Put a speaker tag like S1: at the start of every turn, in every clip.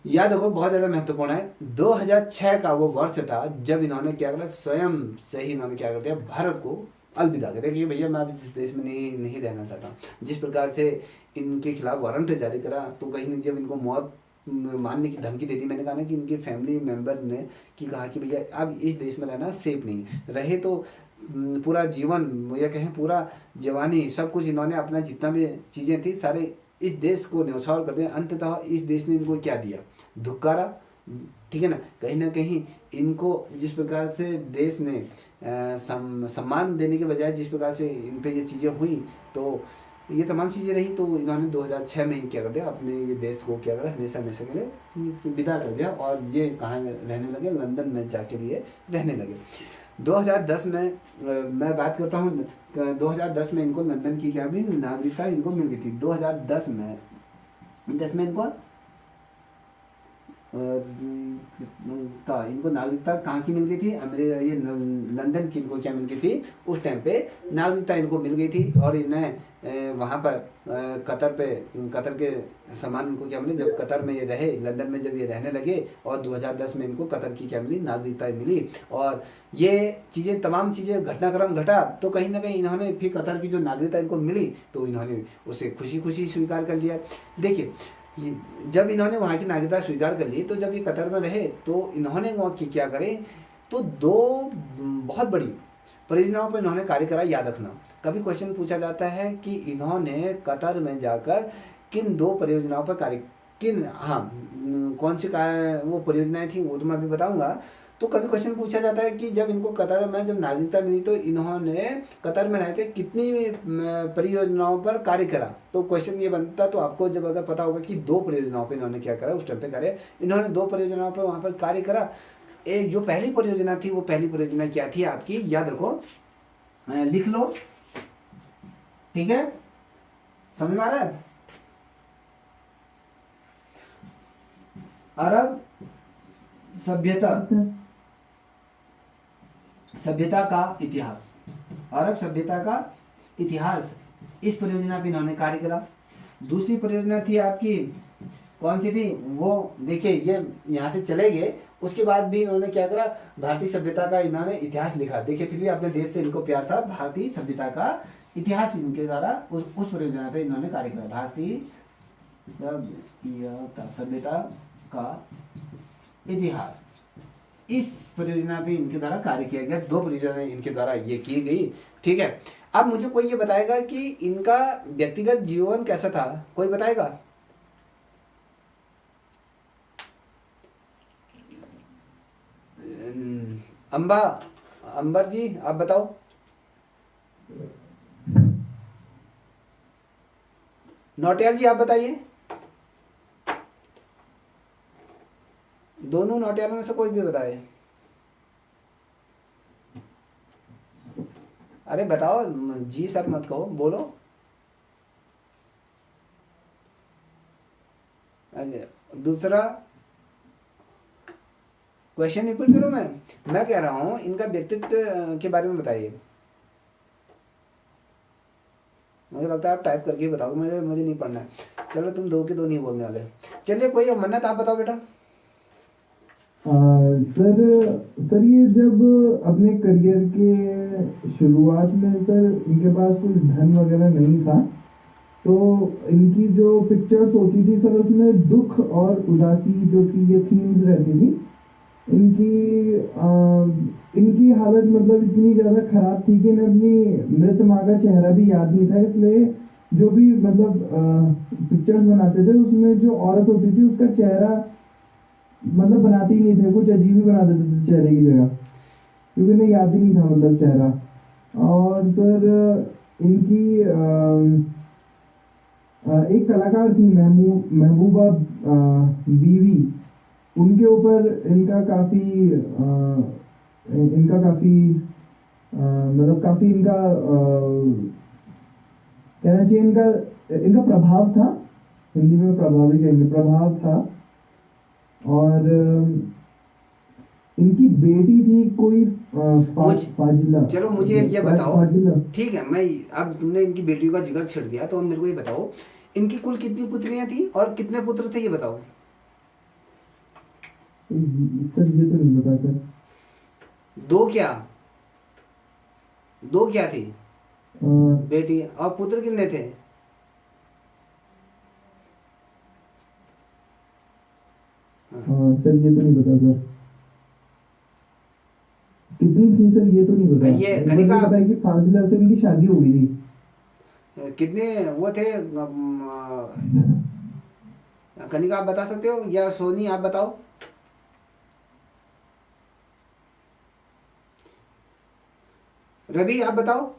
S1: याद रखो, बहुत ज़्यादा महत्वपूर्ण है। 2006 का वो वर्ष था जब इन्होंने क्या करा, स्वयं से ही इन्होंने क्या कर दिया, भारत को अलविदा कर दिया कि भैया मैं अब इस देश में नहीं नहीं रहना चाहता। जिस प्रकार से इनके खिलाफ वारंट जारी करा, तो कहीं नहीं, जब इनको मौत मारने की धमकी दे दी, मैंने कहा ना कि इनके फैमिली मेंबर ने कि कहा कि भैया अब इस देश में रहना सेफ नहीं है। रहे तो पूरा जीवन या कहें पूरा जवानी सब कुछ इन्होंने अपना जितना भी चीज़ें थी सारे इस देश को न्यौछावर कर दिया। अंततः इस देश ने इनको क्या दिया, धुक्कारा। ठीक है ना कहीं इनको जिस प्रकार से देश ने सम्मान देने के बजाय जिस प्रकार से इन पे ये चीज़ें हुई, तो ये तमाम चीज़ें रही, तो इन्होंने 2006 में ही क्या कर दिया, अपने ये देश को क्या करा, हमेशा हमेशा के लिए विदा कर दिया। और ये कहाँ रहने लगे, लंदन में जाके लिए रहने लगे। 2010 में मैं बात करता हूँ, 2010 में इनको लंदन की क्या भी नागरिकता इनको मिल गई थी। 2010 में इनको इनको नागरिकता कहाँ की मिल गई थी, अमेरिका, ये लंदन की इनको क्या मिल गई थी, उस टाइम पे नागरिकता इनको मिल गई थी। और इन्हें वहाँ पर कतर के समान इनको क्या मिली, जब कतर में ये रहे, लंदन में जब ये रहने लगे, और 2010 में इनको कतर की क्या मिली, नागरिकता मिली। और ये चीज़ें तमाम चीज़ें घटनाक्रम घटा, तो कहीं ना कहीं इन्होंने फिर कतर की जो नागरिकता इनको मिली, तो इन्होंने उसे खुशी खुशी स्वीकार कर लिया। देखिए, जब इन्होंने वहाँ की नागरिकता स्वीकार कर ली, तो जब ये कतर में रहे, तो इन्होंने वहाँ की क्या करे, तो दो बहुत बड़ी परियोजनाओं पर इन्होंने कार्य करा। याद रखना, कभी क्वेश्चन पूछा जाता है कि इन्होंने कतर में जाकर किन दो परियोजनाओं पर कार्य, किन, हाँ, कौन सी वो परियोजनाएं थी वो तो मैं अभी बताऊंगा। तो कभी क्वेश्चन पूछा जाता है कि जब इनको कतर में जब नागरिकता मिली, तो इन्होंने कतर में रह के कितनी परियोजनाओं पर कार्य करा। तो क्वेश्चन ये बनता, तो आपको जब अगर पता होगा कि दो परियोजनाओं पर इन्होंने क्या करा, उस टाइम पे कार्य, इन्होंने दो परियोजनाओं पर वहाँ पर कार्य करा। एक जो पहली परियोजना थी, वो पहली परियोजना क्या थी आपकी, याद रखो, लिख लो, ठीक है, समझ में आ रहा है। अरब सभ्यता का इतिहास, अरब सभ्यता का इतिहास, इस परियोजना पे इन्होंने कार्य करा। दूसरी परियोजना थी आपकी, कौन सी थी वो, देखिए ये यहाँ से चले गए, उसके बाद भी इन्होंने क्या करा, भारतीय सभ्यता का इन्होंने इतिहास लिखा। देखिए फिर भी अपने देश से इनको प्यार था, भारतीय सभ्यता का इतिहास इनके द्वारा उस परियोजना पे इन्होंने कार्य करा। भारतीय सभ्यता का इतिहास, इस परियोजना पे इनके द्वारा कार्य किया गया। दो परियोजनाएं इनके द्वारा ये की गई, ठीक है। अब मुझे कोई ये बताएगा कि इनका व्यक्तिगत जीवन कैसा था, कोई बताएगा? अंबर जी आप बताओ। नौटियाल जी आप बताइए। दोनों नौटियालों में से कोई भी बताए। अरे बताओ जी सर मत कहो, बोलो। दूसरा क्वेश्चन रिपीट करो। मैं कह रहा हूं इनका व्यक्तित्व के बारे में बताइए। मुझे लगता है आप टाइप करके बताओ, मुझे नहीं पढ़ना है। चलो तुम दो के दो नहीं बोलने वाले। चलिए कोई मन्नत आप बताओ बेटा।
S2: सर ये जब अपने करियर के शुरुआत में सर इनके पास कुछ धन वगैरह नहीं था, तो इनकी जो पिक्चर्स होती थी सर उसमें दुख और उदासी जो कि ये थीम्स रहती थी, इनकी हालत मतलब इतनी ज़्यादा ख़राब थी कि इन्हें अपनी मृत माँ का चेहरा भी याद नहीं था। इसलिए जो भी मतलब पिक्चर्स बनाते थे उसमें जो औरत होती थी उसका चेहरा मतलब बनाते ही नहीं थे, कुछ अजीब ही बना देते थे चेहरे की जगह, क्योंकि इन्हें याद ही नहीं था मतलब चेहरा। और सर इनकी एक कलाकार थी महबूबा बीवी, उनके ऊपर इनका काफ़ी मतलब काफ़ी इनका कहना चाहिए इनका प्रभाव था, हिंदी में प्रभावी कहेंगे, प्रभाव था। और इनकी बेटी थी कोई फाजिला।
S1: चलो मुझे ये बताओ, ठीक है, मैं अब तुमने इनकी बेटी का जिक्र छेड़ दिया, तो मेरे को ये बताओ इनकी कुल कितनी पुत्रियां थी और कितने पुत्र थे, ये बताओ।
S2: सर ये तो नहीं पता सर।
S1: दो क्या, दो क्या थी
S2: अ,
S1: बेटी, और पुत्र कितने थे?
S2: हाँ सर ये तो नहीं पता सर, कितनी थी सर ये तो नहीं पता।
S1: ये
S2: बस
S1: कनिका,
S2: ये पता है कि फाजिला से इनकी शादी हो गई थी।
S1: कितने वो थे कनिका आप बता सकते हो, या सोनी आप बताओ? रवि आप बताओ।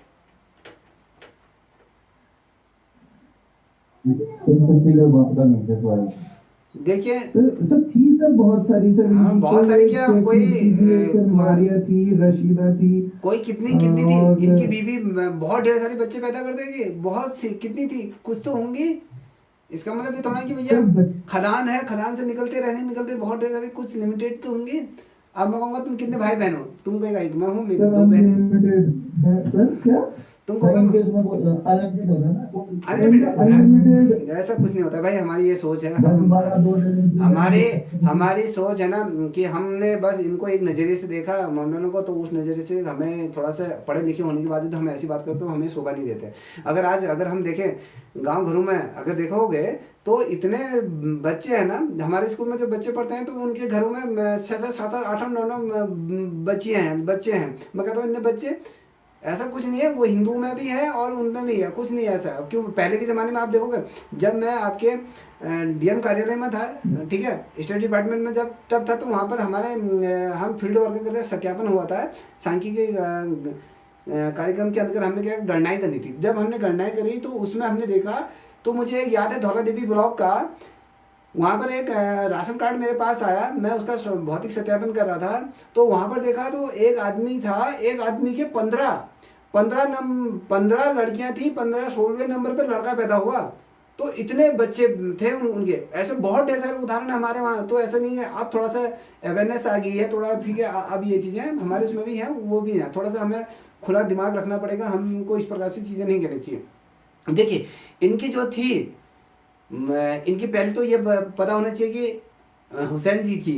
S2: संपत्ति का बात का नहीं सर।
S1: देखिए,
S2: सर सर थी सर बहुत सारी सर,
S1: हाँ
S2: इनकी
S1: बहुत
S2: तो
S1: सारी क्या,
S2: एक
S1: कोई
S2: कीर्ति थी, एक सर मारिया थी, रशीदा थी।
S1: कोई कितनी कितनी थी
S2: और
S1: इनकी बीवी, बहुत ढेर सारे बच्चे पैदा कर देगी, बहुत सी कितनी थी, कुछ तो होंगी। इसका मतलब ये थोड़ा है कि भैया
S2: सर
S1: खदान है, खदान से निकलते रहने निकलते बहुत ढेर सारे, कुछ लिमिटेड तो होंगे। अब मैं कहूंगा तुम कितने भाई बहन हो? तुम कहेगा एक मैं हूँ, मेरी
S2: सर
S1: दो बहनें।
S2: अनलिमिटेड है सर क्या?
S1: तुम
S2: सर इनके
S1: कहोगे
S2: उसमें अनलिमिटेड होता है ना, तो
S1: अनलिमिटेड,
S2: अनलिमिटेड
S1: ऐसा कुछ नहीं होता भाई, हमारी ये सोच है,
S2: 10
S1: हम
S2: 12 2 डजन 3
S1: हमारे
S2: डजन।
S1: हमारी सोच है ना कि हमने बस इनको एक नज़रिए से देखा मामलों को, तो उस नज़रिए से हमें थोड़ा सा पढ़े लिखे होने के बाद हम ऐसी बात करते हो, हमें शोभा नहीं देते। अगर आज अगर हम देखें गांव घरों में, अगर देखोगे तो इतने बच्चे हैं ना, हमारे स्कूल में जो बच्चे पढ़ते हैं तो उनके घरों में 6 6 7 8 8 9 9 बच्चे हैं। मैं कहता हूँ इतने बच्चे, ऐसा कुछ नहीं है, वो हिंदू में भी है और उनमें भी है, कुछ नहीं है ऐसा। क्यों, पहले के ज़माने में आप देखोगे, जब मैं आपके डीएम कार्यालय में था, ठीक है, स्टेट डिपार्टमेंट में जब तब था, तो वहाँ पर हमारे हम फील्ड वर्क करते सत्यापन हुआ था, सांख्यिकी कार्यक्रम के अंदर हमने क्या गणनाएं करनी थी। जब हमने गणनाएं करी तो उसमें हमने देखा, तो मुझे याद है धौला देवी ब्लॉक का, वहाँ पर एक राशन कार्ड मेरे पास आया, मैं उसका भौतिक सत्यापन कर रहा था, तो वहाँ पर देखा तो एक आदमी था, एक आदमी के 15 लड़कियां थी, 15 16वें नंबर पर लड़का पैदा हुआ। तो इतने बच्चे थे उनके, ऐसे बहुत ढेर सारे उदाहरण है हमारे वहाँ। तो ऐसा नहीं है, अब थोड़ा सा अवेयरनेस आ गई है थोड़ा, ठीक है, अब ये चीज़ें हमारे उसमें भी हैं, वो भी हैं, थोड़ा सा हमें खुला दिमाग रखना पड़ेगा, हमको इस प्रकार से चीज़ें नहीं करनी चाहिए। देखिए इनकी जो थी, इनकी पहले तो ये पता होना चाहिए कि हुसैन जी की,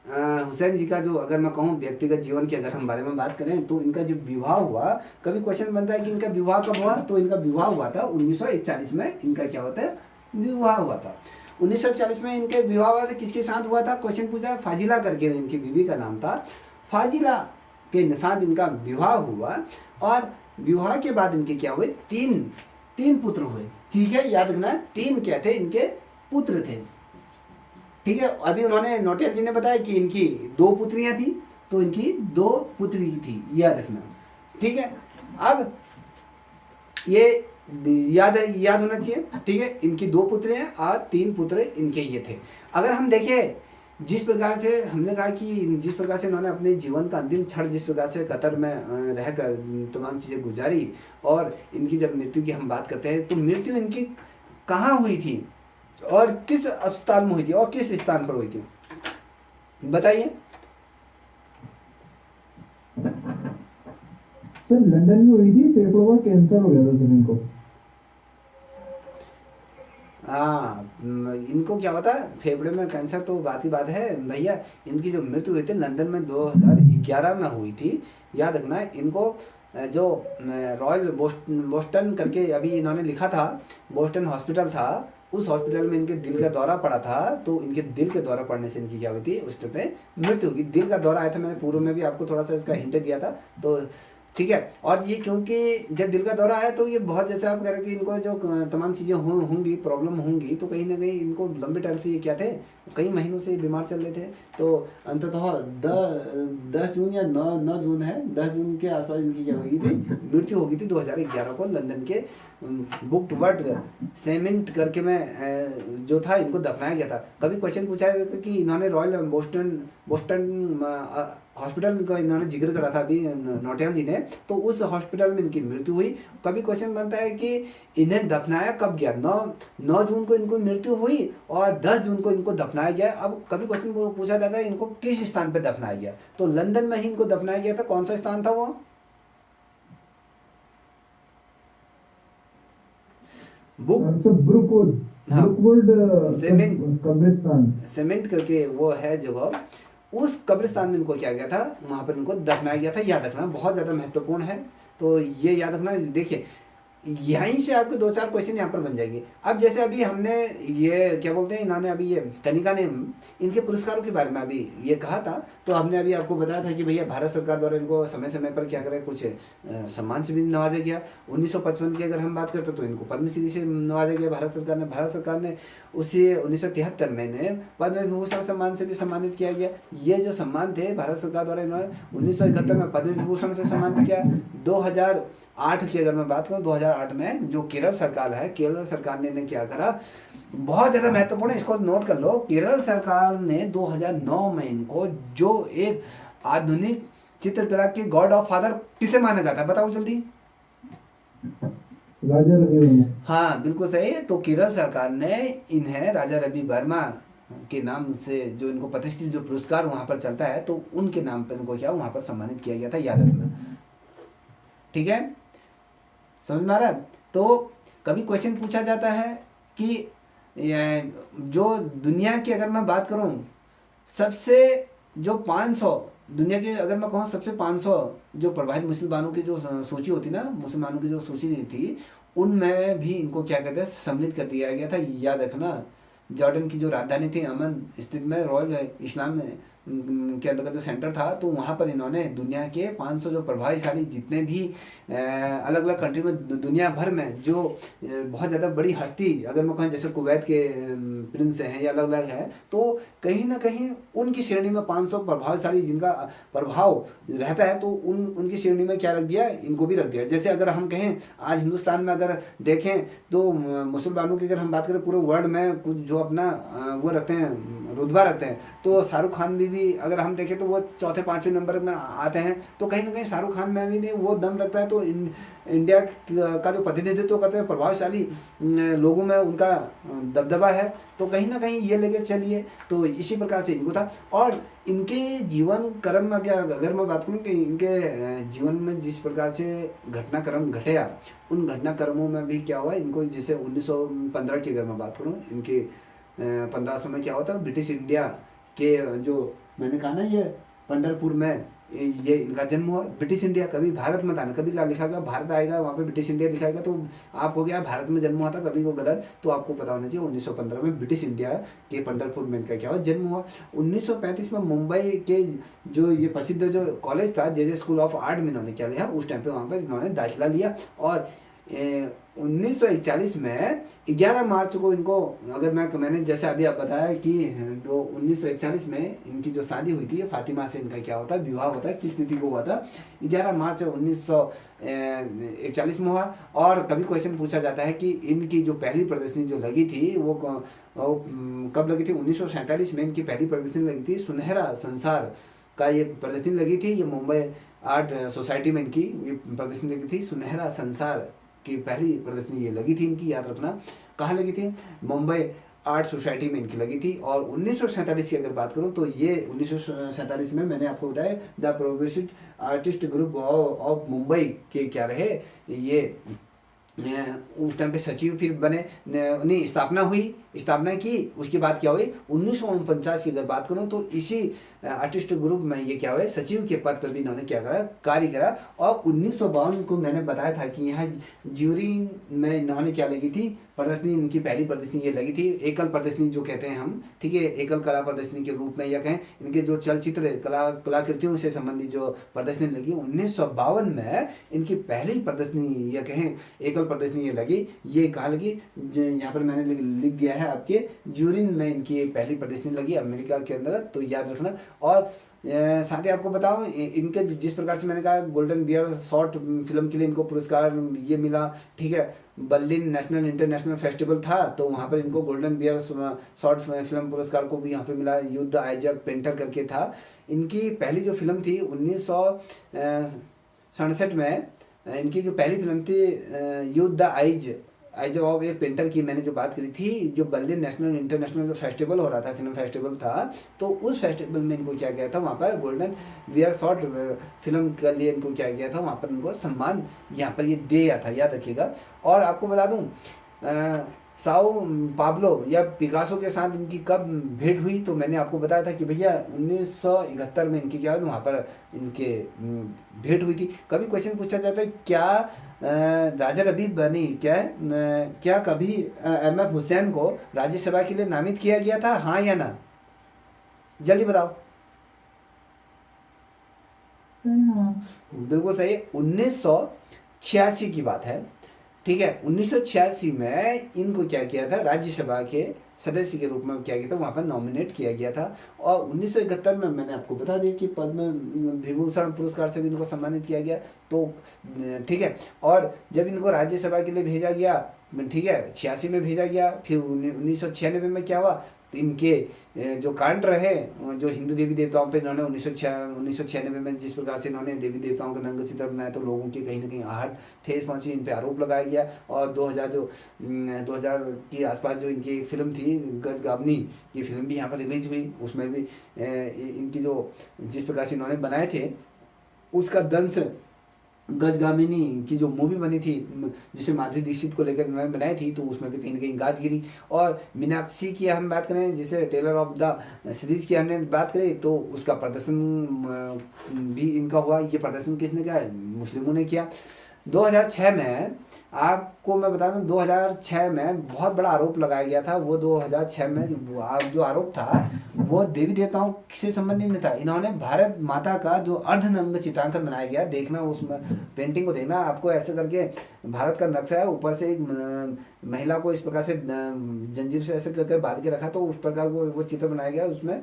S1: हुसैन जी का जो, अगर मैं कहूँ व्यक्तिगत जीवन के अगर हम बारे में बात करें, तो इनका जो विवाह हुआ, कभी क्वेश्चन बनता है कि इनका विवाह कब हुआ, तो इनका विवाह हुआ था 1941 में, इनका क्या होता है, विवाह हुआ था 1941 में। इनके विवाह हुआ था, किसके साथ हुआ था, क्वेश्चन पूछा, फाजिला करके इनकी बीवी का नाम था, फाजिला के साथ इनका विवाह हुआ। और विवाह के बाद इनके क्या हुए, तीन पुत्र हुए, ठीक है, याद रखना, तीन क्या थे, इनके पुत्र थे, ठीक है। अभी उन्होंने नौटियाल जी ने बताया कि इनकी 2 पुत्रियां थी, तो इनकी 2 पुत्री थी, याद रखना, ठीक है। अब ये याद होना चाहिए, ठीक है, इनकी 2 पुत्री हैं और 3 पुत्र इनके ये थे। अगर हम देखें, जिस प्रकार से हमने कहा कि जिस प्रकार से इन्होंने अपने जीवन का अंतिम क्षण जिस प्रकार से कतर में रहकर तमाम चीज़ें गुजारी, और इनकी जब मृत्यु की हम बात करते हैं, तो मृत्यु इनकी कहाँ हुई थी और किस अस्पताल में हुई थी और किस स्थान पर हुई थी, बताइए।
S2: सर लंदन में हुई थी, फेफड़ों का कैंसर हो गया था सर इनको।
S1: हाँ, इनको क्या होता है, फेफड़े में कैंसर, तो बात ही बात है भैया। इनकी जो मृत्यु हुई थी लंदन में 2011 में हुई थी, याद रखना। इनको जो रॉयल बोस्टन करके अभी इन्होंने लिखा था, बोस्टन हॉस्पिटल था, उस हॉस्पिटल में इनके दिल का दौरा पड़ा था, तो इनके दिल के दौरा पड़ने से इनकी क्या हुई थी, उस पे मृत्यु होगी। दिल का दौरा आया था, मैंने पूर्व में भी आपको थोड़ा सा इसका हिंट दिया था, तो ठीक है। और ये क्योंकि जब दिल का दौरा आया, तो ये बहुत, जैसे आप कह रहे हैं कि इनको जो तमाम चीज़ें होंगी, प्रॉब्लम होंगी, तो कहीं ना कहीं इनको लंबे टाइम से ये क्या थे, कई महीनों से बीमार चल रहे थे। तो अंततः 10 जून या 9 जून है, 10 जून के आसपास इनकी क्या हुई थी, मृत्यु हो गई थी 2011 को, लंदन के बुक्ड वर्ड सेमेंट करके में जो था, इनको दफनाया गया था। कभी क्वेश्चन पूछा गया था कि इन्होंने रॉयल बोस्टन हॉस्पिटल का इन्होंने जिक्र करा था अभी नौटियाल जी ने, तो उस हॉस्पिटल में इनकी मृत्यु हुई। कभी क्वेश्चन बनता है कि इन्हें दफनाया कब गया, 9 जून को इनको मृत्यु हुई और 10 जून को इनको दफनाया गया। अब कभी क्वेश्चन पूछा जाता है इनको किस स्थान पे दफनाया गया, तो लंदन में ही इनको दफनाया गया था। कौन सा स्थान था वो,
S2: सर ब्रुकवुड।
S1: हाँ,
S2: ब्रुकवुड
S1: सीमेंट
S2: कब्रिस्तान।
S1: सीमेंट करके वो है जगह, उस कब्रिस्तान में इनको किया गया था, वहां पर इनको दफनाया गया था। याद रखना, बहुत ज्यादा महत्वपूर्ण है, तो ये याद रखना। देखिए यहीं से आपके 2-4 क्वेश्चन यहाँ पर बन जाएंगे। अब जैसे अभी हमने ये क्या बोलते हैं, इन्होंने अभी ये कनिका ने इनके पुरस्कारों के बारे में अभी ये कहा था, तो हमने अभी आपको बताया था कि भैया भारत सरकार द्वारा इनको समय समय पर क्या करे, कुछ सम्मान से भी नवाजा गया। 1955 की अगर हम बात करते तो इनको पद्मश्री से नवाजा गया भारत सरकार ने। भारत सरकार ने उसी 1973 में ने पद्म विभूषण सम्मान से भी सम्मानित किया गया। ये जो सम्मान थे भारत सरकार द्वारा, इन्होंने 1971 में पद्म विभूषण से सम्मानित किया। 2008 की अगर मैं बात करूं, 2008 में जो केरल सरकार है, केरल सरकार ने क्या करा, बहुत ज्यादा महत्वपूर्ण है, इसको नोट कर लो। केरल सरकार ने 2009 में इनको, जो एक आधुनिक चित्रकला के गॉड ऑफ फादर किसे माना जाता है, बताओ जल्दी।
S2: राजा रवि वर्मा।
S1: हाँ बिल्कुल सही है। तो केरल सरकार ने इन्हें राजा रवि वर्मा के नाम से, जो इनको प्रतिष्ठित जो पुरस्कार वहां पर चलता है, तो उनके नाम पर इनको क्या वहां पर सम्मानित किया गया था, याद रखना। ठीक है, समझ में आ रहा है। तो कभी क्वेश्चन पूछा जाता है कि जो दुनिया की अगर मैं बात करूं, सबसे जो 500 दुनिया के, अगर मैं कहूँ सबसे 500 जो प्रभावित मुसलमानों की जो सूची होती ना, मुसलमानों की जो सूची थी, उनमें भी इनको क्या कहते हैं, सम्मिलित कर दिया गया था। याद रखना, जॉर्डन की जो राजधानी थी अमन स्थित में, रॉयल इस्लाम के अंतर्गत जो सेंटर था, तो वहां पर इन्होंने दुनिया के 500 जो प्रभावशाली जितने भी अलग अलग कंट्री में, दुनिया भर में जो बहुत ज़्यादा बड़ी हस्ती, अगर मैं कहूँ जैसे कुवैत के प्रिंस हैं या अलग अलग है, तो कहीं ना कहीं उनकी श्रेणी में 500 प्रभावशाली जिनका प्रभाव रहता है, तो उनकी श्रेणी में क्या रख दिया, इनको भी रख दिया। जैसे अगर हम कहें आज हिंदुस्तान में अगर देखें तो मुसलमानों की अगर हम बात करें पूरे वर्ल्ड में, कुछ जो अपना वो रखते हैं, रुतबा रखते हैं, तो शाहरुख खान भी अगर हम देखें तो वो 4-5वें नंबर में आते हैं। तो कहीं ना कहीं शाहरुख खान में भी वो दम रखता है, तो इंडिया का जो प्रतिनिधित्व करते हैं प्रभावशाली लोगों में उनका दबदबा है, तो कहीं ना कहीं ये लेके चलिए। तो इसी प्रकार से इनको था। और इनके जीवन कर्म में क्या, अगर मैं बात करूँ कि इनके जीवन में जिस प्रकार से घटनाक्रम घटेया, उन घटनाक्रमों में भी क्या हुआ इनको, जैसे 1915 की अगर मैं बात करूँ, इनके 1500 में क्या होता है, ब्रिटिश इंडिया के जो मैंने कहा ना, ये पंढरपुर में ये इनका जन्म हुआ। ब्रिटिश इंडिया, कभी भारत मत आना, कभी क्या लिखा गया भारत आएगा वहाँ पे ब्रिटिश इंडिया लिखाएगा, तो आप हो गया भारत में जन्म हुआ था, कभी वो गलत। तो आपको पता होना चाहिए 1915 में ब्रिटिश इंडिया के पंढरपुर में इनका क्या हुआ, जन्म हुआ। 1935 में मुंबई के जो ये प्रसिद्ध जो कॉलेज था, जे स्कूल ऑफ आर्ट में इन्होंने क्या लिया, उस टाइम पे वहाँ पर इन्होंने दाखिला लिया। और 1941 में 11 मार्च को इनको, अगर मैंने जैसे अभी आप बताया कि जो 1941 में इनकी जो शादी हुई थी, फातिमा से इनका क्या होता है, विवाह होता है, किस तिथि को हुआ था, 11 मार्च 1941 में हुआ। और कभी क्वेश्चन पूछा जाता है कि इनकी जो पहली प्रदर्शनी जो लगी थी वो कब लगी थी, 1947 में इनकी पहली प्रदर्शनी लगी थी। सुनहरा संसार का ये प्रदर्शनी लगी थी, ये मुंबई आर्ट सोसाइटी में इनकी ये प्रदर्शनी लगी थी। सुनहरा संसार की पहली प्रदर्शनी ये लगी थी इनकी, याद रखना। कहाँ लगी थी, मुंबई आर्ट सोसाइटी में इनकी लगी थी। और 1947 की अगर बात करूं तो ये 1947 में मैंने आपको बताया the progressive artist group of Mumbai के क्या रहे, ये उस टाइम पे सचिव फिर बने, उन्हें स्थापना की। उसके बाद क्या हुई, 1949 की अगर बात करूं तो इसी आर्टिस्ट ग्रुप में ये क्या हुए, सचिव के पद पर भी इन्होंने क्या करा, कार्य करा। और 1952 को मैंने बताया था कि यहाँ ज्यूरी में इन्होंने क्या लगी थी, प्रदर्शनी, इनकी पहली प्रदर्शनी ये लगी थी, एकल प्रदर्शनी जो कहते हैं हम, ठीक है, एकल कला प्रदर्शनी के रूप में, या कहें इनके जो चलचित्र कलाकृतियों से संबंधित जो प्रदर्शनी लगी, 1952 में इनकी पहली प्रदर्शनी या कहें एकल प्रदर्शनी ये लगी। ये कहाँ लगी, यहाँ पर मैंने लिख दिया है आपके, ज्यूरिन में इनकी पहली प्रदर्शनी लगी अमेरिका के अंदर, तो याद रखना। और साथ ही आपको बताऊं, इनके जिस प्रकार से मैंने कहा गोल्डन बियर शॉर्ट फिल्म के लिए इनको पुरस्कार ये मिला, ठीक है, बर्लिन नेशनल इंटरनेशनल फेस्टिवल था, तो वहाँ पर इनको गोल्डन बियर शॉर्ट फिल्म पुरस्कार को भी यहाँ पे मिला। युद्ध आइजक पेंटर करके था, इनकी पहली जो फिल्म थी 1967 में, इनकी जो पहली फिल्म थी युद्ध आइज ऑफ ए पेंटर की मैंने जो बात करी थी, जो बर्लिन नेशनल इंटरनेशनल जो फेस्टिवल हो रहा था, फिल्म फेस्टिवल था, तो उस फेस्टिवल में इनको क्या गया था, वहाँ पर गोल्डन बियर शॉर्ट फिल्म के लिए इनको क्या गया था, वहाँ पर इनको सम्मान यहाँ पर ये दिया था, याद रखिएगा। और आपको बता दूँ साओ पाब्लो या पिकासो के साथ इनकी कब भेंट हुई, तो मैंने आपको बताया था कि भैया 1971 में इनकी क्या हुआ, वहाँ पर इनके भेंट हुई थी। कभी क्वेश्चन पूछा जाता है क्या राजा रबीब बनी क्या है क्या कभी एम.एफ. हुसैन को राज्यसभा के लिए नामित किया गया था, हाँ या ना? जल्दी बताओ।
S2: हाँ।
S1: बिल्कुल सही है, 1986 की बात है, ठीक है। 1986 में इनको क्या किया था, राज्यसभा के सदस्य के रूप में क्या किया था, वहां पर नॉमिनेट किया गया था। और 1971 में मैंने आपको बता दिया कि पद्म विभूषण पुरस्कार से भी इनको सम्मानित किया गया, तो ठीक है। और जब इनको राज्यसभा के लिए भेजा गया, ठीक है, 86 में भेजा गया, फिर 1996 में क्या हुआ, तो इनके जो कांड रहे, जो हिंदू देवी देवताओं पे इन्होंने 1996 में जिस प्रकार से इन्होंने देवी देवताओं का नंग चित्र बनाया, तो लोगों की कहीं ना कहीं आहट ठेस पहुंची, इन पे आरोप लगाया गया। और 2000 के आसपास जो इनकी एक फिल्म थी गजगावनी, ये फिल्म भी यहाँ पर रिलीज हुई, उसमें भी इनकी जो जिस प्रकार से इन्होंने बनाए थे उसका दंश गजगामिनी की जो मूवी बनी थी, जिसे माधुरी दीक्षित को लेकर इन्होंने बनाई थी, तो उसमें भी कहीं ना कहीं गाज गिरी। और मीनाक्षी की हम बात करें, जिसे टेलर ऑफ द सीरीज की हमने बात करें, तो उसका प्रदर्शन भी इनका हुआ। ये प्रदर्शन किसने किया, मुस्लिमों ने किया। 2006 में आपको मैं बता दूं, 2006 में बहुत बड़ा आरोप लगाया गया था। वो 2006 में जो आरोप था वो देवी देवताओं से संबंधित नहीं था। इन्होंने भारत माता का जो अर्धनग्न चित्रांकन बनाया गया, देखना उसमें पेंटिंग को देखना, आपको ऐसे करके भारत का नक्शा है, ऊपर से एक महिला को इस प्रकार से जंजीर से ऐसे करके बांध के रखा, तो उस प्रकार वो चित्र बनाया गया, उसमें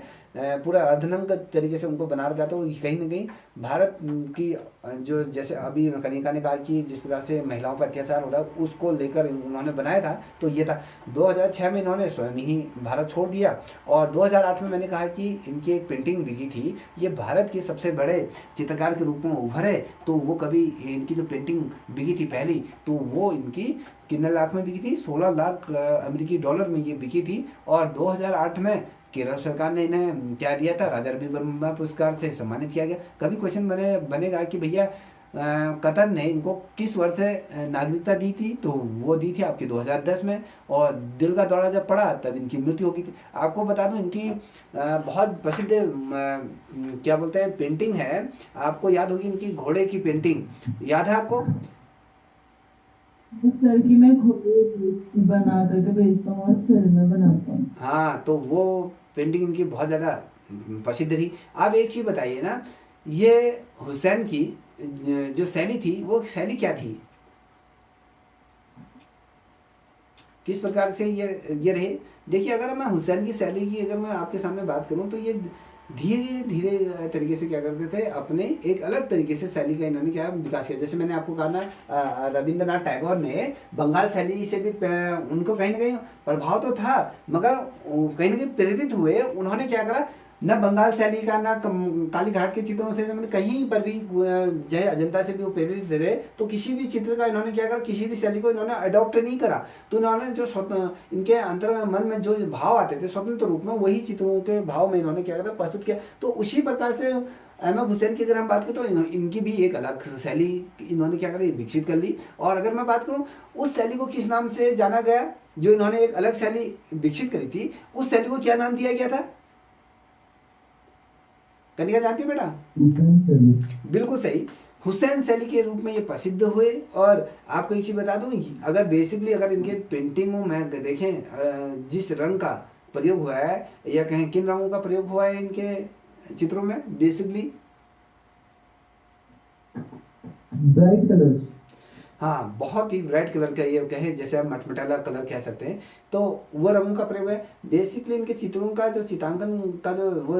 S1: पूरा अर्धनग्न तरीके से उनको बना रखा। तो कहीं ना कहीं भारत की जो, जैसे अभी कनिका ने कहा कि जिस प्रकार से महिलाओं पर अत्याचार हो रहा है, उसको लेकर उन्होंने बनाया था, तो ये था। 2006 में इन्होंने स्वयं ही भारत छोड़ दिया। और 2008 में मैंने कहा कि इनकी एक पेंटिंग बिकी थी, ये भारत के सबसे बड़े चित्रकार के रूप में उभरे। तो वो कभी इनकी जो पेंटिंग बिकी थी पहली, तो वो इनकी कितने लाख में बिकी थी, 16 लाख अमेरिकी डॉलर में ये बिकी थी। और 2008 में केरल सरकार ने इन्हें क्या दिया था, राजा रवि वर्मा पुरस्कार से सम्मानित किया गया। कभी क्वेश्चन बनेगा कि भैया कतर ने इनको किस वर्ष से नागरिकता दी थी, तो वो दी थी आपकी 2010 में। और दिल का दौरा जब पड़ा तब इनकी मृत्यु हो गई थी। आपको बता दूं, इनकी बहुत प्रसिद्ध क्या बोलते हैं पेंटिंग है, आपको याद होगी इनकी घोड़े की पेंटिंग, याद है आपको?
S2: सर की मैं खुद बना करके भेजता हूँ और फिर मैं बनाता हूँ।
S1: हाँ, तो वो पेंटिंग इनकी बहुत ज्यादा प्रसिद्ध रही। आप एक चीज बताइए ना, ये हुसैन की जो शैली थी, वो शैली क्या थी, किस प्रकार से ये रहे? देखिए, अगर मैं हुसैन की शैली की अगर मैं आपके सामने बात करूं, तो ये धीरे धीरे तरीके से क्या करते थे, अपने एक अलग तरीके से शैली का इन्होंने क्या विकास किया। जैसे मैंने आपको कहा ना, रविंद्रनाथ टैगोर ने बंगाल शैली से भी उनको कहीं ना कहीं प्रभाव तो था, मगर कहीं ना कहीं प्रेरित हुए। उन्होंने क्या करा, न बंगाल शैली का, न काली घाट के चित्रों से, मतलब कहीं पर भी जय अजंता से भी वो प्रेरित रहे, तो किसी भी चित्र का इन्होंने क्या करा, किसी भी शैली को इन्होंने अडॉप्ट नहीं करा। तो इन्होंने जो इनके अंतर मन में जो भाव आते थे स्वतंत्र रूप में, वही चित्रों के भाव में इन्होंने क्या करा, प्रस्तुत किया। तो उसी प्रकार से एम.एफ. हुसैन की अगर हम बात करें, तो इनकी भी एक अलग शैली इन्होंने क्या करी, विकसित कर ली। और अगर मैं बात करूं, उस शैली को किस नाम से जाना गया, जो इन्होंने एक अलग शैली विकसित करी थी, उस शैली को क्या नाम दिया गया था? कनिका जानती है बेटा? बिल्कुल सही, हुसैन शैली के रूप में ये प्रसिद्ध हुए। और आपको एक चीज बता दूं, अगर बेसिकली अगर इनके पेंटिंगों में देखें, जिस रंग का प्रयोग हुआ है, या कहें किन रंगों का प्रयोग हुआ है इनके चित्रों में, बेसिकली
S2: ब्राइट कलर्स।
S1: हाँ, बहुत ही ब्राइट कलर का, ये कहें जैसे हम मटमटाला कलर कह सकते हैं, तो वो रंगों का प्रयोग है। बेसिकली इनके चित्रों का जो चित्रांकन का जो वो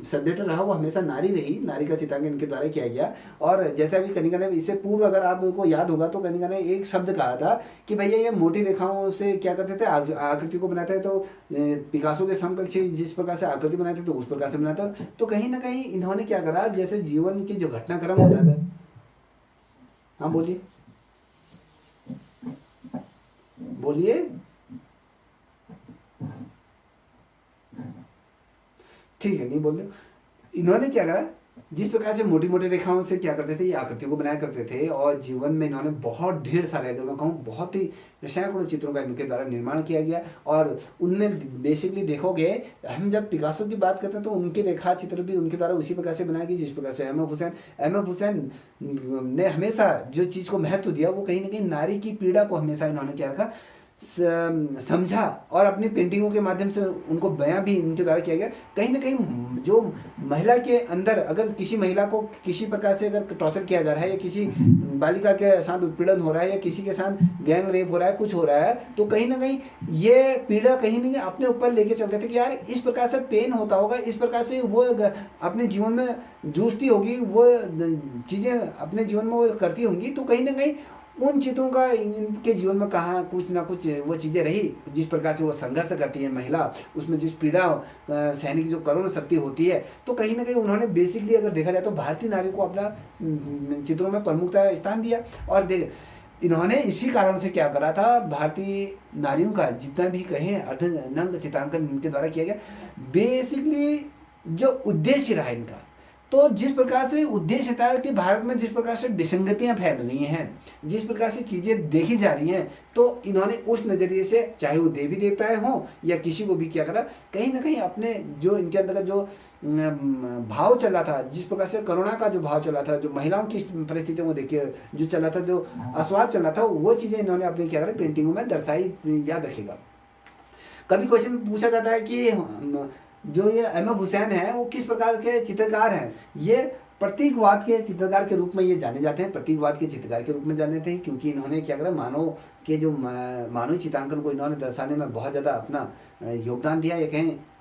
S1: सब्जेक्ट रहा, वो हमेशा नारी रही, नारी का चित्रांकन इनके द्वारा किया गया। और जैसे अभी कनिका ने, इससे पूर्व अगर आपको याद होगा, तो कनिका ने एक शब्द कहा था कि भैया ये मोटी रेखाओं से क्या करते थे, आकृति को बनाते थे। तो पिकासो के समकक्ष जिस प्रकार से आकृति बनाते थे, तो उस प्रकार से बनाते। तो कहीं ना कहीं इन्होंने क्या करा, जैसे जीवन की जो घटनाक्रम होता था। हाँ बोलिए, बोलिए। ठीक है, नहीं बोल रहे। इन्होंने क्या करा, जिस प्रकार से मोटी मोटी रेखाओं से क्या करते थे, ये आकृतियों को बनाया करते थे, और जीवन में इन्होंने बहुत ढेर सारे, अगर मैं कहूँ बहुत ही सैकड़ों चित्रों का इनके द्वारा निर्माण किया गया। और उनमें बेसिकली देखोगे, हम जब पिकासो की बात करते हैं तो उनके रेखा चित्र भी उनके द्वारा उसी प्रकार से बनाया गया जिस प्रकार से अहमद हुसैन ने हमेशा जो चीज़ को महत्व दिया वो कहीं ना कहीं नारी की पीड़ा को हमेशा इन्होंने क्या रखा, समझा, और अपनी पेंटिंगों के माध्यम से उनको बयां भी इनके द्वारा किया गया। कहीं ना कहीं जो महिला के अंदर, अगर किसी महिला को किसी प्रकार से अगर टॉर्चर किया जा रहा है, या किसी बालिका के साथ उत्पीड़न हो रहा है, या किसी के साथ गैंग रेप हो रहा है, कुछ हो रहा है, तो कहीं ना कहीं ये पीड़ा कहीं ना कहीं अपने ऊपर लेके चलते थे कि यार इस प्रकार से पेन होता होगा, इस प्रकार से वो अपने जीवन में जूझती होगी, वो चीज़ें अपने जीवन में वो करती होंगी, तो कहीं ना कहीं उन चित्रों का इनके जीवन में कहाँ कुछ ना कुछ वो चीज़ें रही, जिस प्रकार से वो संघर्ष करती है महिला, उसमें जिस पीड़ा सहने की जो करुण शक्ति होती है, तो कहीं ना कहीं उन्होंने बेसिकली अगर देखा जाए तो भारतीय नारी को अपना चित्रों में प्रमुखता स्थान दिया। और देख इन्होंने इसी कारण से क्या करा था, भारतीय नारियों का जितना भी कहें अर्धनग्न चित्रांकन इनके द्वारा किया गया, बेसिकली जो उद्देश्य रहा इनका, तो जिस प्रकार से उद्देश्य था कि भारत में जिस प्रकार से विसंगतियां फैल रही हैं, जिस प्रकार से चीजें देखी जा रही हैं, तो इन्होंने उस नजरिए से, चाहे वो देवी देवताएं हों या किसी को भी क्या करा, कहीं ना कहीं अपने जो इनके अंदर का जो भाव चला था, जिस प्रकार से करुणा का जो भाव चला था, जो महिलाओं की परिस्थितियों को देखिए जो चला था, जो आस्वाद चला था, वो चीजें इन्होंने अपने क्या करा पेंटिंगों में दर्शाई। याद रखिएगा, कभी क्वेश्चन पूछा जाता है कि जो ये अहमद हुसैन है वो किस प्रकार के चित्रकार हैं, ये प्रतीकवाद के चित्रकार के रूप में ये जाने जाते हैं, प्रतीकवाद के चित्रकार के रूप में जाने थे, क्योंकि इन्होंने क्या करा, मानव के जो मानवीय चित्रांकन को इन्होंने दर्शाने में बहुत ज़्यादा अपना योगदान दिया। ये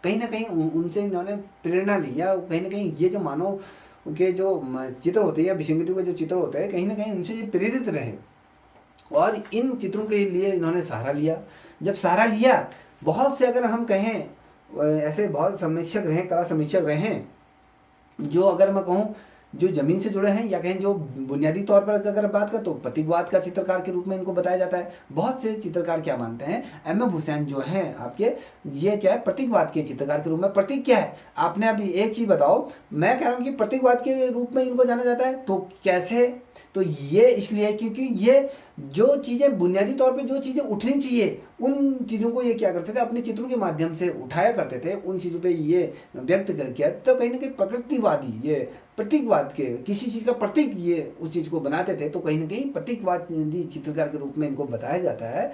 S1: कहीं ना कहीं उनसे इन्होंने प्रेरणा ली, या कहीं ना कहीं ये जो मानव के जो चित्र होते हैं या विसंगतियों के जो चित्र होते हैं, कहीं ना कहीं उनसे ये प्रेरित रहे, और इन चित्रों के लिए इन्होंने सहारा लिया। जब सहारा लिया, बहुत से अगर हम कहें ऐसे बहुत समीक्षक रहे, कला समीक्षक रहे, जो अगर मैं कहूँ जो जमीन से जुड़े हैं, या कहें जो बुनियादी तौर पर अगर बात करें तो प्रतीकवाद का चित्रकार के रूप में इनको बताया जाता है। बहुत से चित्रकार क्या मानते हैं, अहमद हुसैन जो हैं आपके, ये क्या है, प्रतीकवाद के चित्रकार के रूप में। प्रतीक क्या है, आपने अभी एक चीज बताओ, मैं कह रहा हूँ कि प्रतीकवाद के रूप में इनको जाना जाता है, तो कैसे, तो ये इसलिए क्योंकि ये जो चीज़ें बुनियादी तौर पे जो चीज़ें उठनी चाहिए, उन चीज़ों को ये क्या करते थे, अपने चित्रों के माध्यम से उठाया करते थे, उन चीज़ों पे ये व्यक्त करके, तो कहीं ना कहीं प्रकृतिवादी, ये प्रतीकवाद के किसी चीज़ का प्रतीक ये उस चीज़ को बनाते थे, तो कहीं ना कहीं प्रतीकवादी चित्रकार के रूप में इनको बताया जाता है।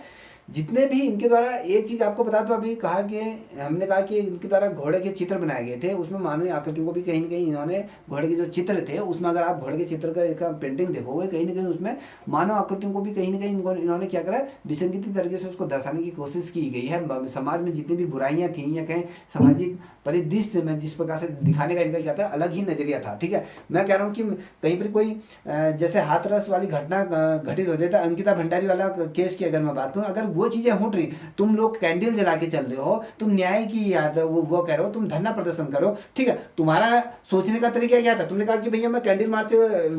S1: जितने भी इनके द्वारा, एक चीज आपको बता दो, अभी कहा कि हमने कहा कि इनके द्वारा घोड़े के चित्र बनाए गए थे, उसमें मानवीय आकृतियों को भी कहीं ना कहीं इन्होंने, घोड़े के जो चित्र थे उसमें अगर आप घोड़े के चित्र का पेंटिंग देखोगे, कहीं ना कहीं उसमें मानव आकृतियों को भी कहीं ना कहीं इन्होंने क्या करा, विसंगति तरीके से उसको दर्शाने की कोशिश की गई है। समाज में जितनी भी बुराइयां थी, या कहें सामाजिक परिदृश्य में जिस प्रकार से दिखाने का इनका क्या था, अलग ही नजरिया था। ठीक है, मैं कह रहा हूँ कि कहीं पर कोई जैसे हाथरस वाली घटना घटित हो जाए, तो अंकिता भंडारी वाला केस की अगर मैं बात करूँ, अगर वो चीजें हो रही, तुम लोग कैंडल जला के चल रहे हो, तुम न्याय की याद वो कह रहे हो, तुम धरना प्रदर्शन करो, ठीक है, तुम्हारा सोचने का तरीका क्या था, तुमने कहा कि भैया मैं कैंडल मार्च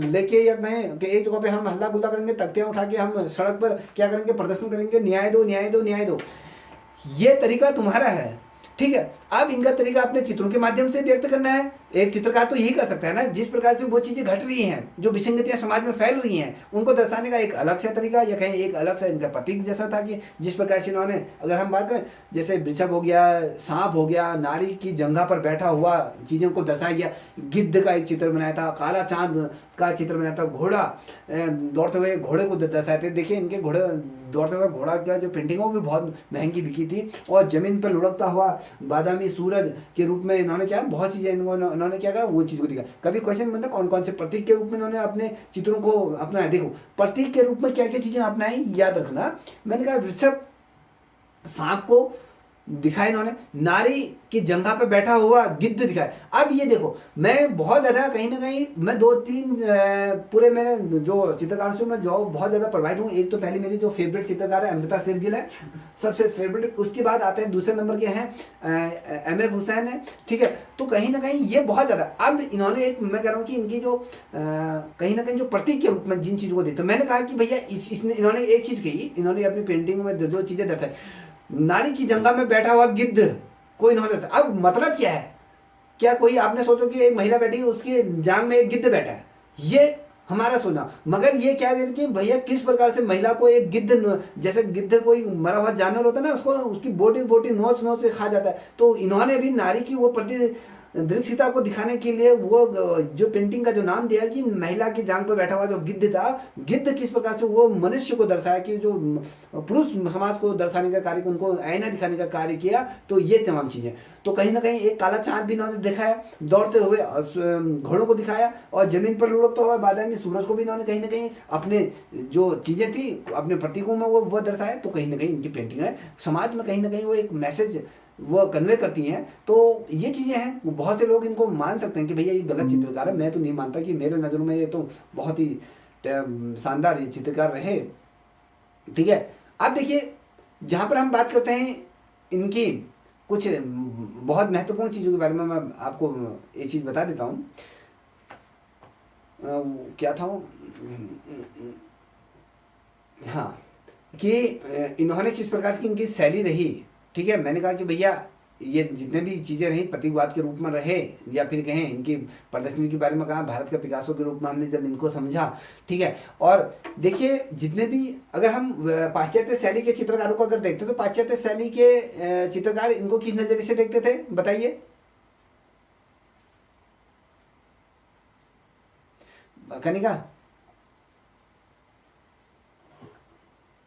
S1: लेके, या मैं एक जगह पे हम हल्ला गुल्ला करेंगे, तख्तियां उठा के हम सड़क पर क्या करेंगे, प्रदर्शन करेंगे, न्याय दो न्याय दो न्याय दो, ये तरीका तुम्हारा है। ठीक है, अब इनका तरीका अपने चित्रों के माध्यम से व्यक्त करना है। एक चित्रकार तो यही कर सकता है ना, जिस प्रकार से वो चीजें घट रही हैं, जो विसंगतियां समाज में फैल रही हैं, उनको दर्शाने का एक अलग सा तरीका, या कहें एक अलग सा इनका प्रतीक जैसा था, कि जिस प्रकार से इन्होंने, अगर हम बात करें जैसे वृषभ हो गया, सांप हो गया, नारी की जंघा पर बैठा हुआ चीजों को दर्शाया गया, गिद्ध का एक चित्र बनाया था, काला चांद का चित्र बनाया था, घोड़ा दौड़ते हुए घोड़े को दर्शाए थे। देखिए इनके घोड़े दौड़ते हुए घोड़ा का जो पेंटिंग वो भी बहुत महंगी बिकी थी, और जमीन पर लुढ़कता हुआ बादामी सूरज के रूप में इन्होंने क्या, बहुत चीजें इन्होंने क्या करा, वो चीज को दिखा। कभी क्वेश्चन बनता कौन कौन से प्रतीक के रूप में इन्होंने अपने चित्रों को अपनाया। देखो प्रतीक के रूप में क्या क्या चीजें अपनाई, याद रखना। मैंने कहा वृषभ, सांप को दिखाया इन्होंने, नारी की जंघा पे बैठा हुआ गिद्ध दिखाया। अब ये देखो, मैं बहुत ज्यादा कहीं ना कहीं, मैं 2-3 पूरे मेरे जो चित्रकारों से मैं जो बहुत ज्यादा प्रभावित हूँ। एक तो पहले मेरी जो फेवरेट चित्रकार है अमृता शेरगिल है, सबसे फेवरेट। उसके बाद आते हैं दूसरे नंबर के हैं अहमद हुसैन है, ठीक है। तो कहीं ना कहीं ये बहुत ज्यादा, अब इन्होंने एक, मैं कह रहा हूँ कि इनकी जो कहीं ना कहीं जो प्रतीक के रूप में जिन चीजों को देखते, मैंने कहा कि भैया इन्होंने एक चीज कही, इन्होंने अपनी पेंटिंग में जो चीजें दर्शाई, नारी की जंगा में बैठा हुआ गिद्ध को इन्होंने, अब मतलब क्या है, क्या कोई आपने सोचो कि एक महिला बैठी है, उसकी जांग में एक गिद्ध बैठा है, ये हमारा सोना। मगर ये क्या है कि भैया किस प्रकार से महिला को एक गिद्ध, जैसे गिद्ध कोई मरा हुआ जानवर होता है ना, उसको उसकी बोटी बोटी नोच नोच से खा जाता है, तो इन्होंने भी नारी की वो प्रति दृश्यता को दिखाने के लिए वो जो पेंटिंग का जो नाम दिया कि महिला की जांग पर बैठा हुआ जो गिद्ध था, गिद्ध किस प्रकार से वो मनुष्य को दर्शाया, कि जो पुरुष समाज को दर्शाने का कार्य, उनको आईना दिखाने का कार्य किया। तो ये तमाम चीजें, तो कहीं ना कहीं एक काला चांद भी इन्होंने दिखाया, दौड़ते हुए घोड़ों को दिखाया, और जमीन पर लुढ़कता हुआ बादल में सूरज को भी इन्होंने कहीं ना कहीं अपने जो चीजें थी अपने प्रतीकों में वो दर्शाया। तो कहीं ना कहीं इनकी पेंटिंग है समाज में कहीं ना कहीं वो एक मैसेज वो कन्वे करती हैं। तो ये चीजें हैं, बहुत से लोग इनको मान सकते हैं कि भैया ये गलत चित्रकार है, मैं तो नहीं मानता, कि मेरे नजरों में ये तो बहुत ही शानदार ये चित्रकार रहे। ठीक है, अब देखिए जहां पर हम बात करते हैं इनकी कुछ बहुत महत्वपूर्ण चीजों के बारे में, मैं आपको एक चीज बता देता हूं। क्या था वो, हाँ, कि इन्होंने किस प्रकार की इनकी शैली रही। ठीक है, मैंने कहा कि भैया ये जितने भी चीजें रही प्रतीकवाद के रूप में रहे, या फिर कहें इनकी प्रदर्शनी के बारे में कहा भारत का पिकासो के रूप में हमने जब इनको समझा। ठीक है, और देखिए जितने भी, अगर हम पाश्चात्य शैली के चित्रकारों को अगर देखते तो पाश्चात्य शैली के चित्रकार इनको किस नजरिए से देखते थे, बताइए। कनिका,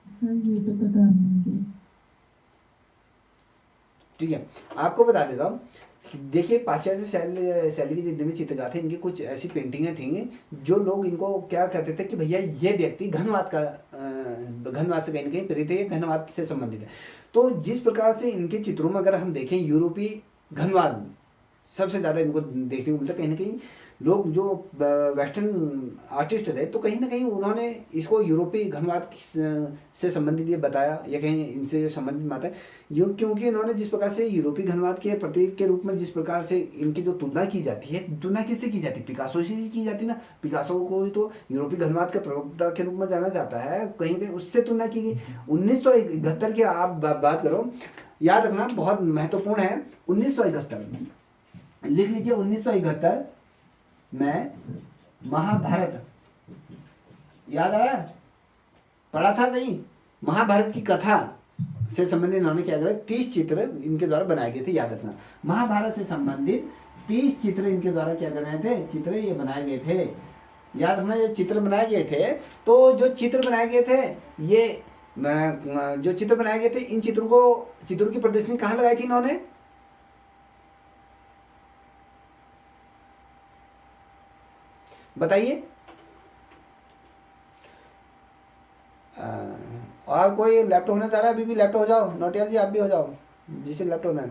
S3: सर ये तो पता नहीं मुझे।
S1: ठीक है, आपको बता देता हूँ। देखिए पाश्चात्य शैली के जितने भी चित्रकार थे, इनकी कुछ ऐसी पेंटिंगें थी जो लोग इनको क्या कहते थे कि भैया ये व्यक्ति घनवाद से कहीं ना कहीं प्रेरित है, घनवाद से संबंधित है। तो जिस प्रकार से इनके चित्रों में अगर हम देखें यूरोपीय घनवाद सबसे ज्यादा इनको देखने को मिलता, कहीं ना कहीं लोग जो वेस्टर्न आर्टिस्ट रहे तो कहीं ना कहीं उन्होंने इसको यूरोपीय घनवाद से संबंधित ये बताया, या कहीं इनसे संबंधित माता है, क्योंकि इन्होंने जिस प्रकार से यूरोपीय घनवाद के प्रतीक के रूप में जिस प्रकार से इनकी जो तुलना की जाती है, तुलना किससे की जाती है, पिकासो से की जाती है ना। पिकासो को भी तो यूरोपीय घनवाद के प्रवक्ता के रूप में जाना जाता है, कहीं कहीं उससे तुलना की गई। 1971 की आप बात करो, याद रखना बहुत महत्वपूर्ण है। 1971 लिख लीजिए, 1971 में महाभारत, याद आया, पढ़ा था कहीं, महाभारत की कथा से संबंधित इन्होंने क्या किया, 30 चित्र इनके द्वारा बनाए गए थे। याद रखना, महाभारत से संबंधित 30 चित्र इनके द्वारा क्या कर रहे थे, चित्र ये बनाए गए थे। याद रखना, ये चित्र बनाए गए थे। तो जो चित्र बनाए गए थे, ये जो चित्र बनाए गए थे, इन चित्रों की प्रदर्शनी कहाँ लगाई थी इन्होंने, बताइए। और कोई लैपटॉप होना चाह रहा है, अभी भी लैपटॉप हो जाओ, नोटियाल जी आप भी हो जाओ, जिसे लैपटॉप होना है।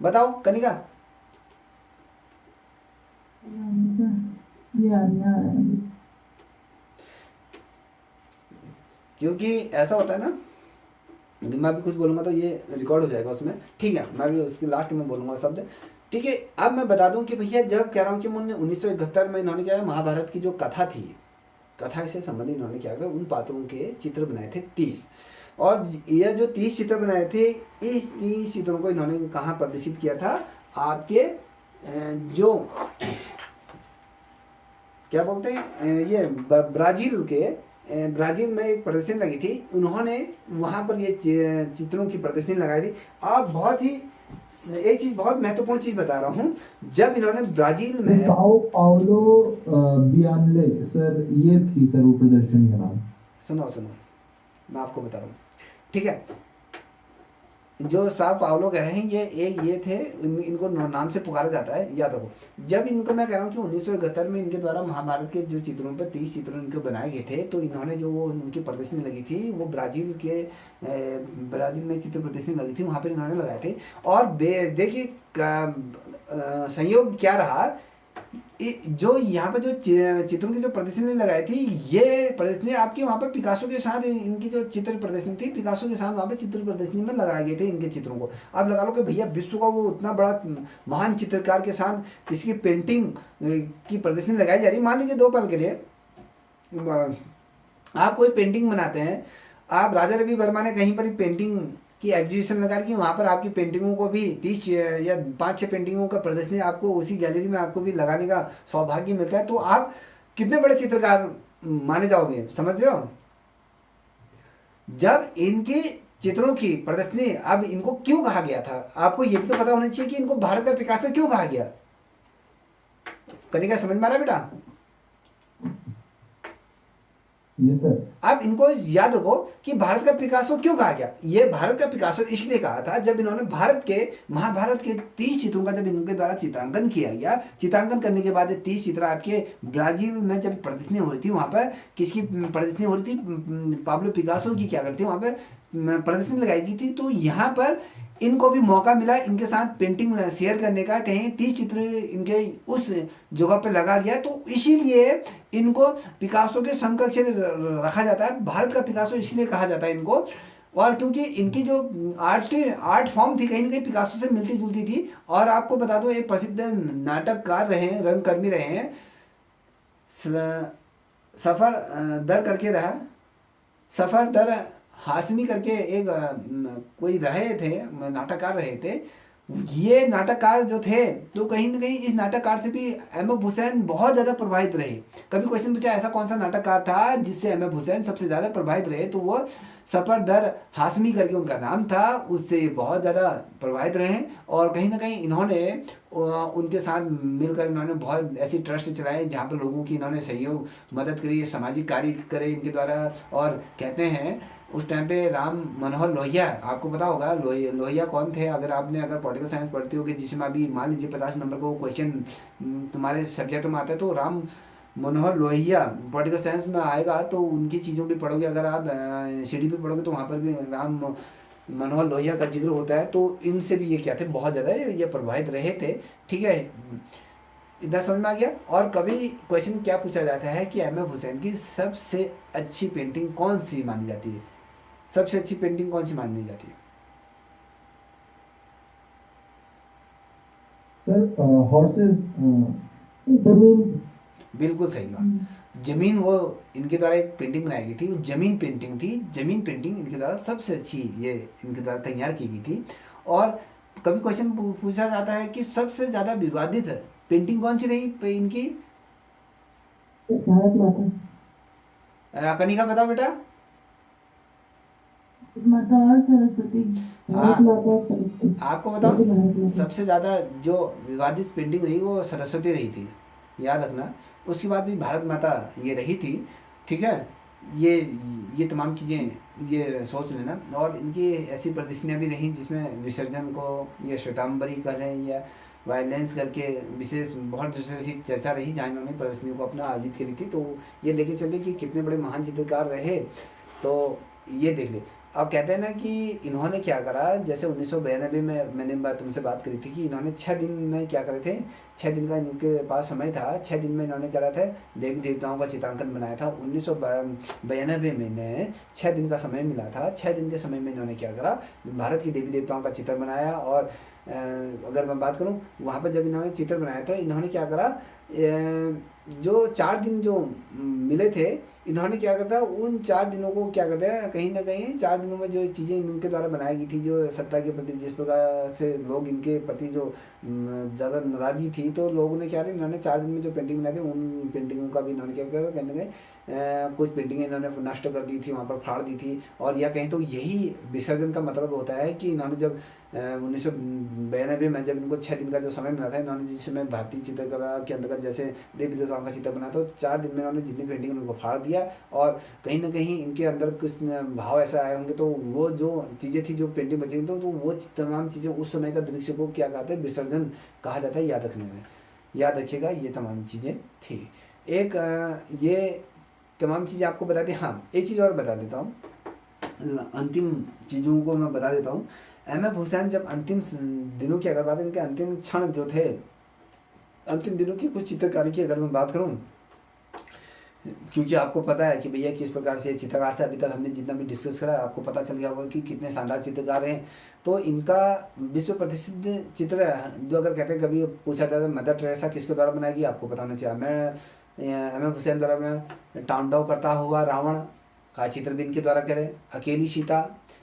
S1: बताओ कनिका।
S3: याद नहीं आ रहा है अभी।
S1: क्योंकि ऐसा होता है ना, मैं भी कुछ बोलूंगा तो ये रिकॉर्ड हो जाएगा उसमें। ठीक है, मैं भी उसके लास्ट में बोलूंगा शब्द। ठीक है, अब मैं बता दूं कि भैया जब कह रहा हूं कि 1971 में इन्होंने क्या है, महाभारत की जो कथा थी, कथा से संबंधित इन्होंने क्या किया, उन पात्रों के चित्र बनाए थे 30। और ये जो 30 चित्र बनाए थे, इस 30 चित्रों को इन्होंने कहाँ प्रदर्शित किया था, आपके जो क्या बोलते हैं, ये ब्राजील में एक प्रदर्शनी लगी थी, उन्होंने वहां पर ये चित्रों की प्रदर्शनी लगाई थी। आप बहुत ही एक चीज, बहुत महत्वपूर्ण चीज बता रहा हूँ, जब इन्होंने ब्राजील में
S2: साओ पाउलो बियानले, सर ये थी सर वो प्रदर्शनी का नाम।
S1: सुनो मैं आपको बता रहा हूँ। ठीक है, जो साओ पाउलो कह रहे हैं, ये थे, इनको नाम से पुकारा जाता है, याद रखो। जब इनको मैं कह रहा हूँ कि 1971 में इनके द्वारा महाभारत के जो चित्रों पर 30 चित्र इनके बनाए गए थे, तो इन्होंने जो वो उनकी प्रदर्शनी लगी थी, वो ब्राजील में चित्र प्रदर्शनी लगी थी, वहां पर इन्होंने लगाए थे। और देखिए संयोग क्या रहा, जो यहाँ पे जो चित्रों की जो प्रदर्शनी लगाई थी, ये प्रदर्शनी आपकी वहाँ पर पिकासो के साथ, इनकी जो चित्र प्रदर्शनी थी पिकासो के साथ वहाँ पे चित्र प्रदर्शनी में लगाए गए थे इनके चित्रों को। अब लगा लो कि भैया विश्व का वो उतना बड़ा महान चित्रकार के साथ किसी की पेंटिंग की प्रदर्शनी लगाई जा रही। मान लीजिए 2 पल के लिए आप कोई पेंटिंग बनाते हैं, आप राजा रवि वर्मा ने कहीं पर पेंटिंग कि एग्जीबिशन लगा कि वहाँ पर आपकी पेंटिंगों को भी 30 या 5-6 पेंटिंगों का प्रदर्शनी आपको उसी गैलरी में आपको भी लगाने का सौभाग्य मिलता है, तो आप कितने बड़े चित्रकार माने जाओगे, समझ रहे हो। जब इनके चित्रों की प्रदर्शनी, अब इनको क्यों कहा गया था, आपको ये भी तो पता होना चाहिए कि इनको भारत का पिकासो क्यों कहा गया। कनिका समझ में आ रहा है बेटा।
S2: Yes sir.
S1: अब इनको याद रखो कि भारत का पिकासो क्यों कहा गया। ये भारत का पिकासो इसलिए कहा था जब इन्होंने भारत के महाभारत के 30 चित्रों का जब इनके द्वारा चित्रांकन किया गया। चित्रांकन करने के बाद 30 चित्र आपके ब्राजील में जब प्रदर्शनी हो रही थी, वहां पर किसकी प्रदर्शनी हो रही थी, पाब्लो पिकासो की क्या करती वहां पर प्रदर्शनी लगाई गई थी। तो यहाँ पर इनको भी मौका मिला इनके साथ पेंटिंग शेयर करने का, कहीं 30 चित्र इनके उस जगह पे लगा गया, तो इसीलिए इनको पिकासो के समकक्ष रखा जाता है। भारत का पिकासो इसलिए कहा जाता है इनको, और क्योंकि इनकी जो आर्ट फॉर्म थी कहीं ना कहीं पिकासो से मिलती जुलती थी। और आपको बता दो, एक प्रसिद्ध नाटककार रहे हैं, रंगकर्मी रहे हैं, सफर दर करके रहा, सफर दर हाशमी करके एक कोई रहे थे, नाटककार रहे थे। ये नाटककार जो थे तो कहीं ना कहीं इस नाटककार से भी एम एफ हुसैन बहुत ज्यादा प्रभावित रहे। कभी क्वेश्चन पूछा ऐसा कौन सा नाटककार था जिससे एम एफ हुसैन सबसे ज्यादा प्रभावित रहे, तो वो सफर दर हाशमी करके उनका नाम था, उससे बहुत ज्यादा प्रभावित रहे। और कहीं ना कहीं इन्होंने उनके साथ मिलकर इन्होंने बहुत ऐसी ट्रस्ट चलाए जहाँ पर लोगों की इन्होंने सहयोग मदद करी, सामाजिक कार्य करे इनके द्वारा। और कहते हैं उस टाइम पे राम मनोहर लोहिया, आपको पता होगा लोहिया कौन थे, अगर पॉलिटिकल साइंस पढ़ते हो कि जिसमें अभी मान लीजिए 50 नंबर को क्वेश्चन तुम्हारे सब्जेक्ट में आता है, तो राम मनोहर लोहिया पॉलिटिकल साइंस में आएगा, तो उनकी चीज़ों भी पढ़ोगे। अगर आप सीडी पे पढ़ोगे तो वहाँ पर भी राम मनोहर लोहिया का जिक्र होता है। तो इनसे भी ये क्या थे, बहुत ज़्यादा ये प्रभावित रहे थे। ठीक है, इतना समझ में आ गया। और कभी क्वेश्चन क्या पूछा जाता है कि एम एफ हुसैन की सबसे अच्छी पेंटिंग कौन सी मानी जाती है, सबसे अच्छी पेंटिंग कौन सी मानी जाती है।
S2: सर हॉर्सेस,
S3: जमीन।
S1: बिल्कुल सही बात, जमीन। वो इनके द्वारा एक पेंटिंग बनाई गई थी, वो जमीन पेंटिंग थी। जमीन पेंटिंग इनके द्वारा सबसे अच्छी ये इनके द्वारा तैयार की गई थी। और कभी क्वेश्चन पूछा जाता है कि सबसे ज्यादा विवादित पेंटिंग कौन सी रही इनकी।
S3: भारत माता।
S1: कनिका बताओ बेटा।
S3: माता और सरस्वती। भारत माता और सरस्वती।
S1: आपको बताओ सबसे ज्यादा जो विवादित पेंटिंग रही वो सरस्वती रही थी, याद रखना। उसके बाद भी भारत माता ये रही थी। ठीक है, ये तमाम चीज़ें ये सोच लेना। और इनकी ऐसी प्रदर्शनियाँ भी रहीं जिसमें विसर्जन को या श्वेतांबरी करें या वायलेंस करके विशेष बहुत दूसरी चर्चा रही, जहाँ इन्होंने प्रदर्शनियों को अपना आयोजित करी थी। तो ये लेके चलते कि कितने बड़े महान चित्रकार रहे, तो ये देख ले। अब कहते हैं ना कि इन्होंने क्या करा, जैसे 1992 में मैंने तुमसे बात करी थी कि इन्होंने 6 दिन में क्या करे थे, 6 दिन का इनके पास समय था। 6 दिन में इन्होंने करा था देवी देवताओं का चित्रांकन बनाया था। 1992 में इन्हें 6 दिन का समय मिला था। 6 दिन के समय में इन्होंने क्या करा, भारत की देवी देवताओं का चित्र बनाया। और अगर मैं बात करूं, वहाँ पर जब इन्होंने चित्र बनाया था, इन्होंने क्या करा, जो 4 दिन जो मिले थे, इन्होंने क्या करता, उन 4 दिनों को क्या करते हैं, कहीं ना कहीं 4 दिनों में जो चीज़ें इनके द्वारा बनाई गई थी, जो सत्ता के प्रति जिस प्रकार से लोग इनके प्रति जो ज़्यादा नाराज़गी थी, तो लोगों ने क्या किया, इन्होंने 4 दिन में जो पेंटिंग बनाई थी, उन पेंटिंगों का भी इन्होंने क्या किया, कहीं ना कहीं कुछ पेंटिंगें इन्होंने नष्ट कर दी थी, वहाँ पर फाड़ दी थी। और या कहीं तो यही विसर्जन का मतलब होता है कि इन्होंने जब 1992 में जब इनको 6 दिन का जो समय मिला था, इन्होंने जिस समय भारतीय चित्रकला के अंतर्गत जैसे देवी देवताओं का चित्र बना, तो 4 दिन में इन्होंने जितनी पेंटिंग उनको फाड़ दिया। और कहीं ना कहीं इनके अंदर कुछ भाव ऐसा आए होंगे, तो वो जो चीज़ें थी, जो पेंटिंग बची थी, तो वो तमाम चीज़ें उस समय का दृश्य को क्या कहते हैं, विसर्जन कहा जाता है। याद रखने में, याद रखिएगा, ये तमाम चीज़ें थी। एक ये तमाम चीज़ें आपको बता दी। हाँ, एक चीज़ और बता देता हूँ, अंतिम चीज़ों को मैं बता देता हूँ। एम एफ हुसैन जब अंतिम दिनों की अगर बात, इनके अंतिम क्षण जो थे, अंतिम दिनों की कुछ चित्रकारी की अगर मैं बात करूं, क्योंकि आपको पता है कि भैया किस प्रकार से चित्रकार थे, अभी तक हमने जितना भी डिस्कस करा आपको पता चल गया होगा कि कितने शानदार चित्रकार हैं। तो इनका विश्व प्रसिद्ध चित्र जो अगर कहते हैं, कभी पूछा जाता है मदर टेरेसा किसके द्वारा बनाएगी, आपको पता होना चाहिए। मैं एम एफ हुसैन द्वारा बनाया तांडव करता हुआ रावण का चित्र भी इनके द्वारा करे, अकेली सीता,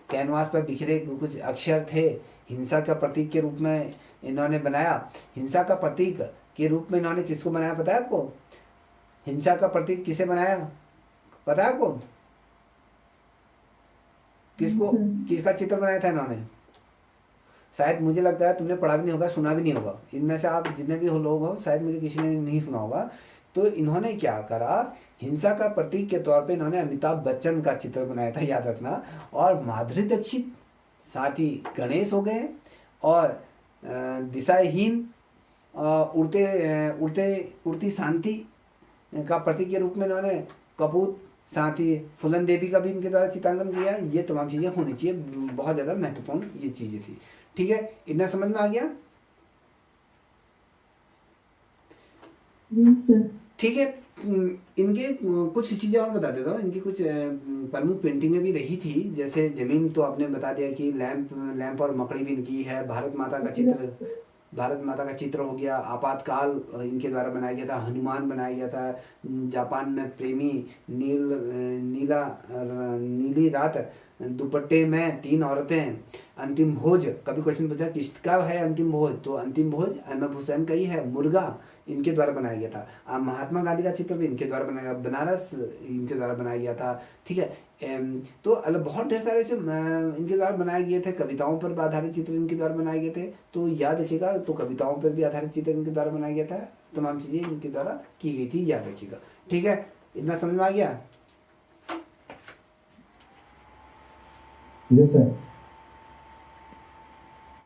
S1: कैनवास पर बिखरे कुछ अक्षर थे, हिंसा का प्रतीक के रूप में इन्होंने बनाया। हिंसा का प्रतीक के रूप में इन्होंने किसको बनाया पता है आपको? हिंसा का प्रतीक किसे बनाया पता है आपको? किसको, किसका चित्र बनाया था इन्होंने? शायद मुझे लगता है तुमने पढ़ा भी नहीं होगा, सुना भी नहीं होगा। इनमें से आप जितने भी हो लोग हो, शायद मुझे किसी ने नहीं सुना होगा। तो इन्होंने क्या करा, हिंसा का प्रतीक के तौर पे इन्होंने अमिताभ बच्चन का चित्र बनाया था, याद रखना। और माधुरी दीक्षित, साथ ही गणेश हो गए, और दिशाहीन, उड़ती शांति का प्रतीक के रूप में इन्होंने कपूत, साथ ही फूलन देवी का भी इनके द्वारा चित्रांकन किया। ये तमाम चीजें होनी चाहिए, बहुत ज्यादा महत्वपूर्ण ये चीजें थी। ठीक है, इतना समझ में आ गया?
S3: Yes sir.
S1: ठीक है, इनके कुछ चीजें और बता देता हूँ। इनकी कुछ प्रमुख पेंटिंगें भी रही थी, जैसे जमीन तो आपने बता दिया कि लैंप और मकड़ी भी इनकी है। भारत माता का चित्र हो गया। आपातकाल इनके द्वारा बनाया गया था। हनुमान बनाया गया था। जापान में प्रेमी, नीली रात, दुपट्टे में 3 औरतें, अंतिम भोज। कभी क्वेश्चन पूछा किसका है अंतिम भोज, तो अंतिम भोज अनब हुसैन का ही है। मुर्गा इनके द्वारा बनाया गया था। महात्मा गांधी का चित्र भी इनके द्वारा बनाया गया। बनारस इनके द्वारा बनाया गया था। ठीक है, तो अलग बहुत ढेर सारे से इनके द्वारा बनाए गए थे। कविताओं पर आधारित चित्र इनके द्वारा बनाए गए थे, तो याद रखिएगा। तो कविताओं पर भी आधारित चित्र इनके द्वारा बनाया गया था। तमाम चीजें इनके द्वारा की गई थी, याद रखिएगा। ठीक है, इतना समझ में आ गया?
S2: Yes sir.